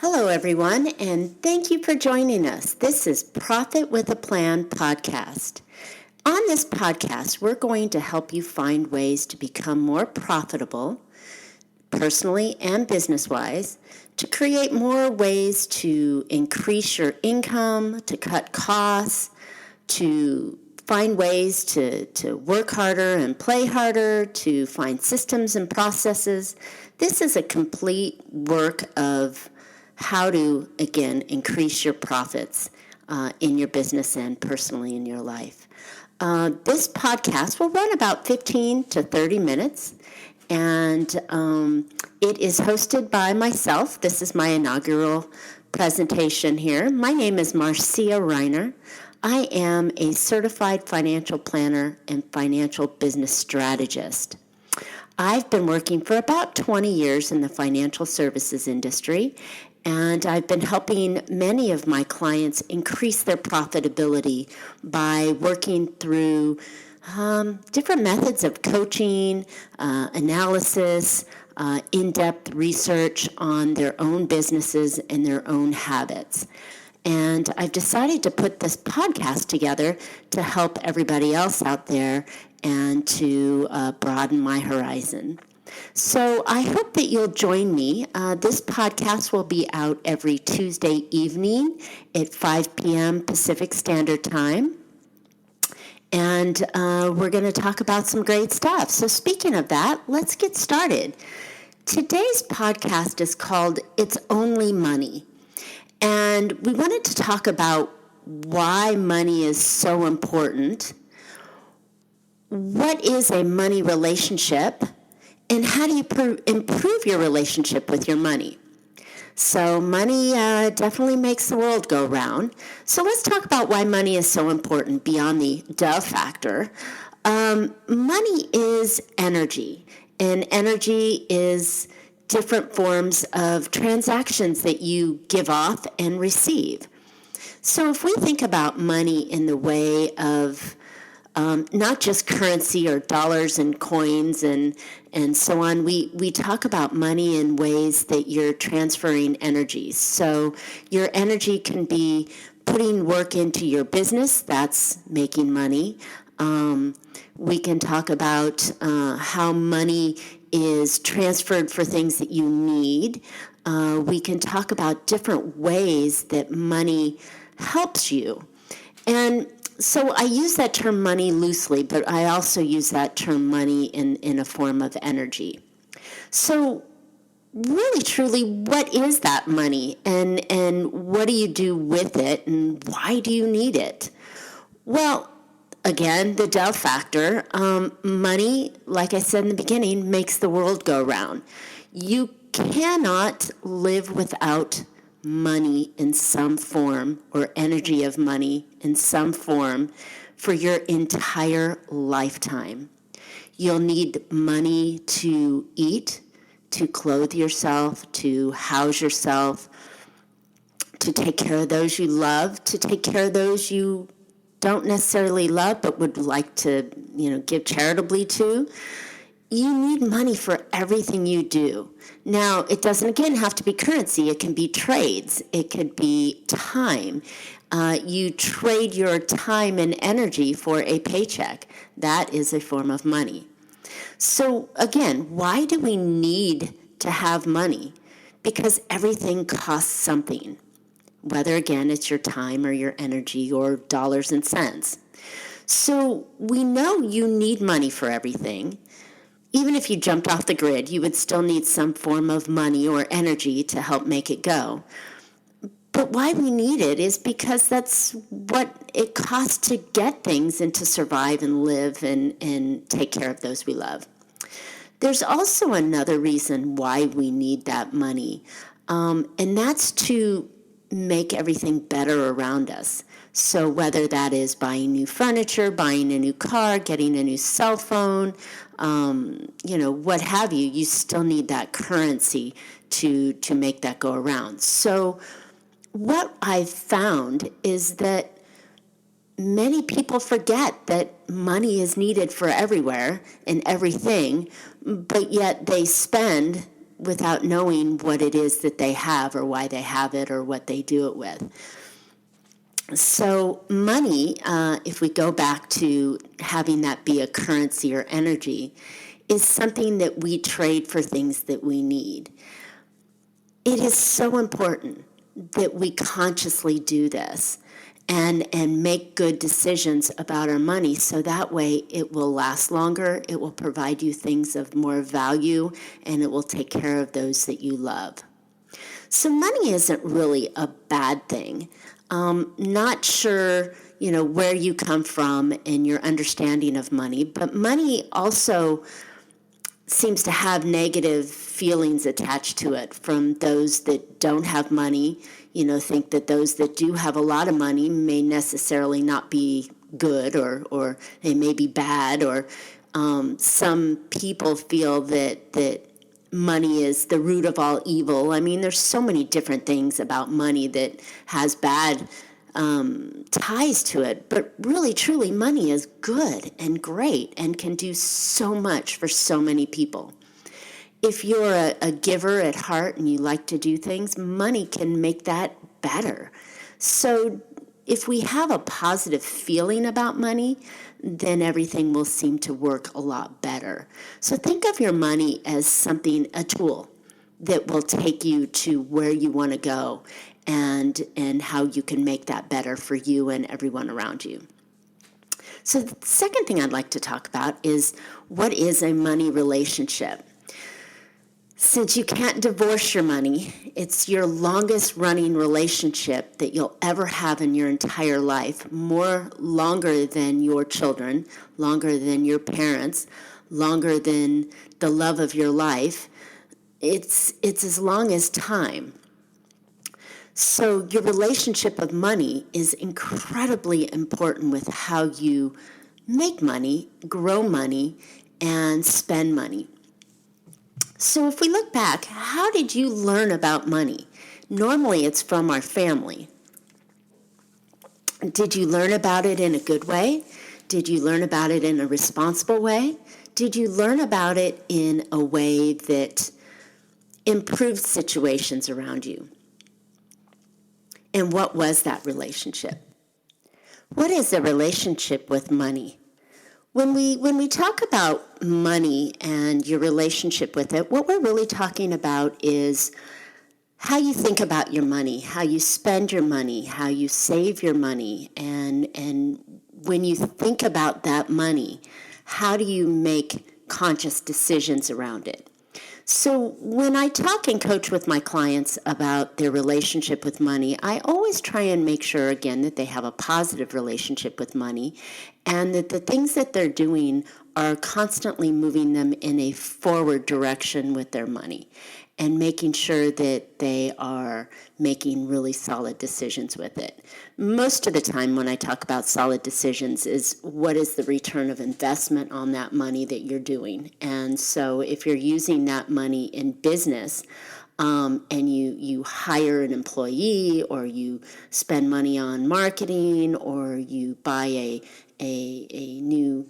Hello, everyone, and thank you for joining us. This is Profit with a Plan podcast. On this podcast, we're going to help you find ways to become more profitable, personally and business-wise, to create more ways to increase your income, to cut costs, to find ways to work harder and play harder, to find systems and processes. This is a complete work of how to, again, increase your profits in your business and personally in your life. This podcast will run about 15 to 30 minutes, and it is hosted by myself. This is my inaugural presentation here. My name is Marcia Reiner. I am a certified financial planner and financial business strategist. I've been working for about 20 years in the financial services industry, and I've been helping many of my clients increase their profitability by working through different methods of coaching, analysis, in-depth research on their own businesses and their own habits. And I've decided to put this podcast together to help everybody else out there and to broaden my horizon. So I hope that you'll join me. This podcast will be out every Tuesday evening at 5 p.m. Pacific Standard Time. And we're going to talk about some great stuff. So speaking of that, let's get started. Today's podcast is called It's Only Money. And we wanted to talk about why money is so important, what is a money relationship, and how do you improve your relationship with your money? So money definitely makes the world go round. So let's talk about why money is so important beyond the duh factor. Money is energy, and energy is different forms of transactions that you give off and receive. So if we think about money in the way of not just currency or dollars and coins and so on, we talk about money in ways that you're transferring energy. So your energy can be putting work into your business, that's making money. We can talk about how money is transferred for things that you need. We can talk about different ways that money helps you. And so I use that term money loosely, but I also use that term money in a form of energy. So really, truly, what is that money? And what do you do with it? And why do you need it? Well, again, the duh factor. Money, like I said in the beginning, makes the world go round. You cannot live without money in some form or energy of money in some form for your entire lifetime. You'll need money to eat, to clothe yourself, to house yourself, to take care of those you love, to take care of those you don't necessarily love but would like to, give charitably to. You need money for everything you do. Now, it doesn't, again, have to be currency. It can be trades. It could be time. You trade your time and energy for a paycheck. That is a form of money. So, again, why do we need to have money? Because everything costs something, whether, again, it's your time or your energy or dollars and cents. So we know you need money for everything. Even if you jumped off the grid, you would still need some form of money or energy to help make it go. But why we need it is because that's what it costs to get things and to survive and live and take care of those we love. There's also another reason why we need that money, and that's to make everything better around us. So whether that is buying new furniture, buying a new car, getting a new cell phone, what have you, you still need that currency to make that go around. So what I've found is that many people forget that money is needed for everywhere and everything, but yet they spend without knowing what it is that they have or why they have it or what they do it with. So money, if we go back to having that be a currency or energy, is something that we trade for things that we need. It is so important that we consciously do this and make good decisions about our money, so that way it will last longer, it will provide you things of more value, and it will take care of those that you love. So money isn't really a bad thing. Not sure, where you come from and your understanding of money, but money also seems to have negative feelings attached to it from those that don't have money, think that those that do have a lot of money may necessarily not be good, or they may be bad, or some people feel that money is the root of all evil. I mean, there's so many different things about money that has bad ties to it, but really, truly, money is good and great and can do so much for so many people. If you're a giver at heart and you like to do things, money can make that better. So if we have a positive feeling about money, then everything will seem to work a lot better. So think of your money as a tool that will take you to where you want to go, and how you can make that better for you and everyone around you. So the second thing I'd like to talk about is, what is a money relationship? Since you can't divorce your money, it's your longest running relationship that you'll ever have in your entire life, longer than your children, longer than your parents, longer than the love of your life. It's as long as time. So your relationship of money is incredibly important with how you make money, grow money, and spend money. So if we look back, how did you learn about money? Normally it's from our family. Did you learn about it in a good way? Did you learn about it in a responsible way? Did you learn about it in a way that improved situations around you? And what was that relationship? What is a relationship with money? When we talk about money and your relationship with it, what we're really talking about is how you think about your money, how you spend your money, how you save your money, and when you think about that money, how do you make conscious decisions around it? So when I talk and coach with my clients about their relationship with money, I always try and make sure, again, that they have a positive relationship with money, and that the things that they're doing are constantly moving them in a forward direction with their money, and making sure that they are making really solid decisions with it. Most of the time when I talk about solid decisions is, what is the return of investment on that money that you're doing? And so if you're using that money in business, and you hire an employee, or you spend money on marketing, or you buy a new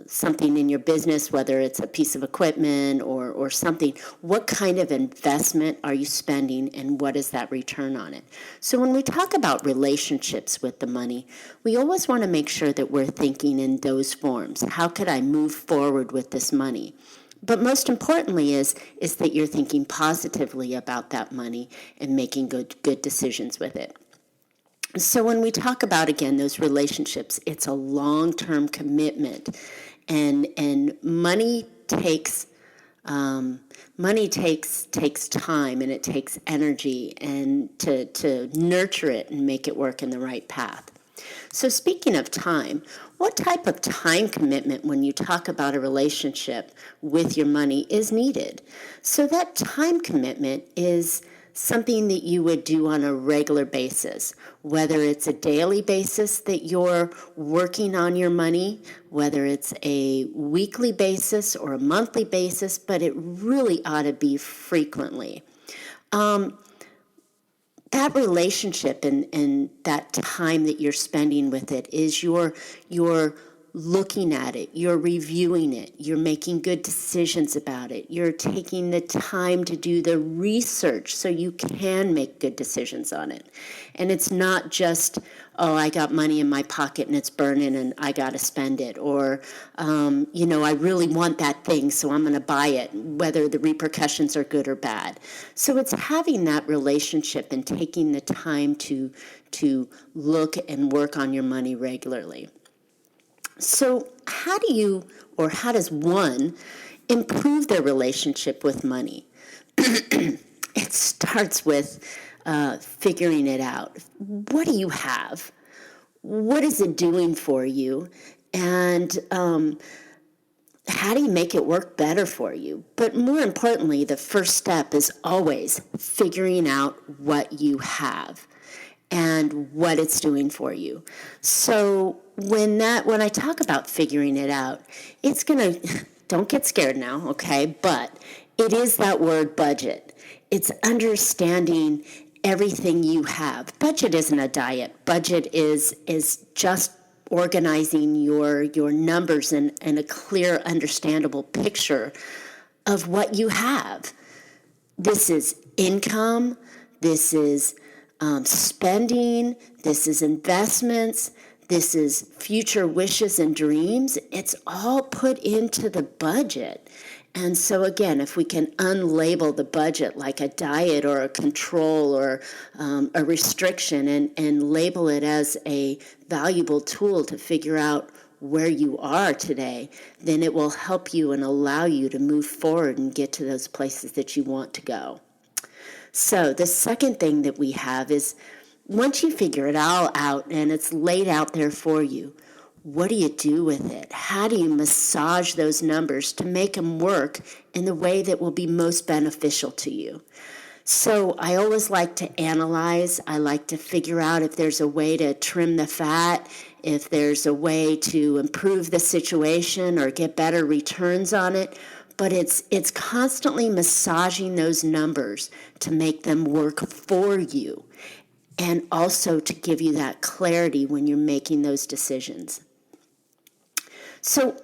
something in your business, whether it's a piece of equipment or something, what kind of investment are you spending, and what is that return on it? So when we talk about relationships with the money, we always want to make sure that we're thinking in those forms. How could I move forward with this money? But most importantly is that you're thinking positively about that money and making good decisions with it. So when we talk about, again, those relationships, it's a long-term commitment, and money takes time, and it takes energy, and to nurture it and make it work in the right path. So speaking of time, what type of time commitment when you talk about a relationship with your money is needed? So that time commitment is something that you would do on a regular basis, whether it's a daily basis that you're working on your money, whether it's a weekly basis or a monthly basis, but it really ought to be frequently. That relationship and that time that you're spending with it is your looking at it, you're reviewing it, you're making good decisions about it, you're taking the time to do the research so you can make good decisions on it. And it's not just, oh, I got money in my pocket and it's burning and I got to spend it, or, I really want that thing, so I'm going to buy it, whether the repercussions are good or bad. So it's having that relationship and taking the time to look and work on your money regularly. So how does one improve their relationship with money? It starts with figuring it out. What do you have? What is it doing for you? And how do you make it work better for you? But more importantly, the first step is always figuring out what you have and what it's doing for you. So when I talk about figuring it out, it's going to, don't get scared now, okay? But it is that word budget. It's understanding everything you have. Budget isn't a diet. Budget is just organizing your numbers in a clear, understandable picture of what you have. This is income. This is spending. This is investments. This is future wishes and dreams. It's all put into the budget. And so again, if we can unlabel the budget like a diet or a control or a restriction and label it as a valuable tool to figure out where you are today, then it will help you and allow you to move forward and get to those places that you want to go. So the second thing that we have is, once you figure it all out and it's laid out there for you, what do you do with it? How do you massage those numbers to make them work in the way that will be most beneficial to you? So I always like to analyze. I like to figure out if there's a way to trim the fat, if there's a way to improve the situation or get better returns on it. But it's constantly massaging those numbers to make them work for you, and also to give you that clarity when you're making those decisions. So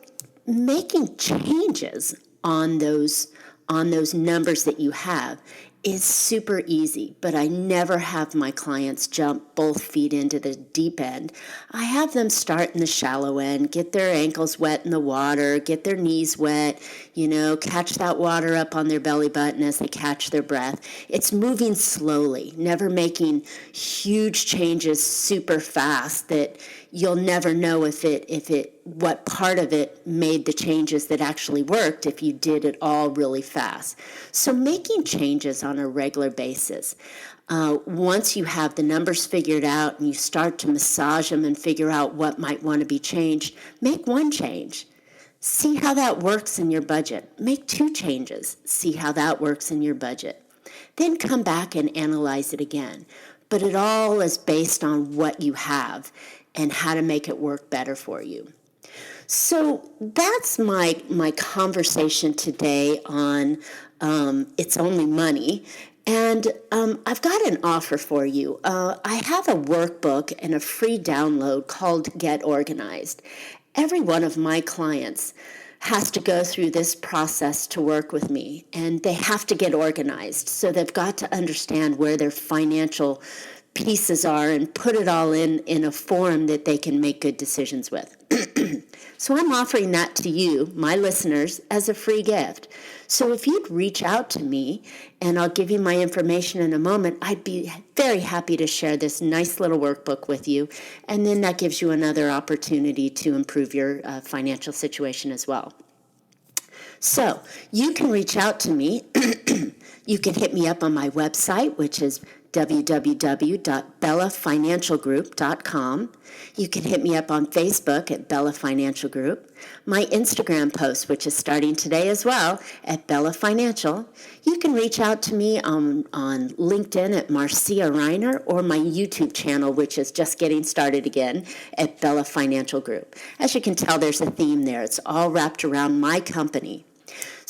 making changes on those numbers that you have is super easy, but I never have my clients jump both feet into the deep end. I have them start in the shallow end, get their ankles wet in the water, get their knees wet, catch that water up on their belly button as they catch their breath. It's moving slowly, never making huge changes super fast that you'll never know what part of it made the changes that actually worked if you did it all really fast. So making changes on a regular basis. Once you have the numbers figured out and you start to massage them and figure out what might want to be changed, make one change. See how that works in your budget. Make two changes. See how that works in your budget. Then come back and analyze it again. But it all is based on what you have and how to make it work better for you. So that's my conversation today on It's Only Money. And I've got an offer for you. I have a workbook and a free download called Get Organized. Every one of my clients has to go through this process to work with me, and they have to get organized. So they've got to understand where their financial pieces are and put it all in a form that they can make good decisions with. So I'm offering that to you, my listeners, as a free gift. So if you'd reach out to me, and I'll give you my information in a moment, I'd be very happy to share this nice little workbook with you. And then that gives you another opportunity to improve your financial situation as well. So you can reach out to me. You can hit me up on my website, which is www.BellaFinancialGroup.com. You can hit me up on Facebook at Bella Financial Group. My Instagram post, which is starting today as well, at Bella Financial. You can reach out to me on LinkedIn at Marcia Reiner, or my YouTube channel, which is just getting started again, at Bella Financial Group. As you can tell, there's a theme there. It's all wrapped around my company.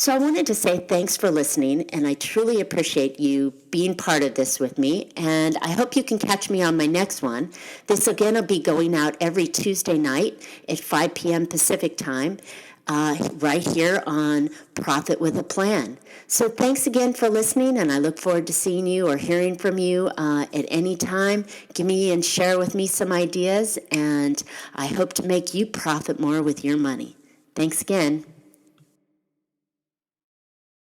So I wanted to say thanks for listening, and I truly appreciate you being part of this with me, and I hope you can catch me on my next one. This again will be going out every Tuesday night at 5 p.m. Pacific time, right here on Profit with a Plan. So thanks again for listening, and I look forward to seeing you or hearing from you at any time. Give me and share with me some ideas, and I hope to make you profit more with your money. Thanks again.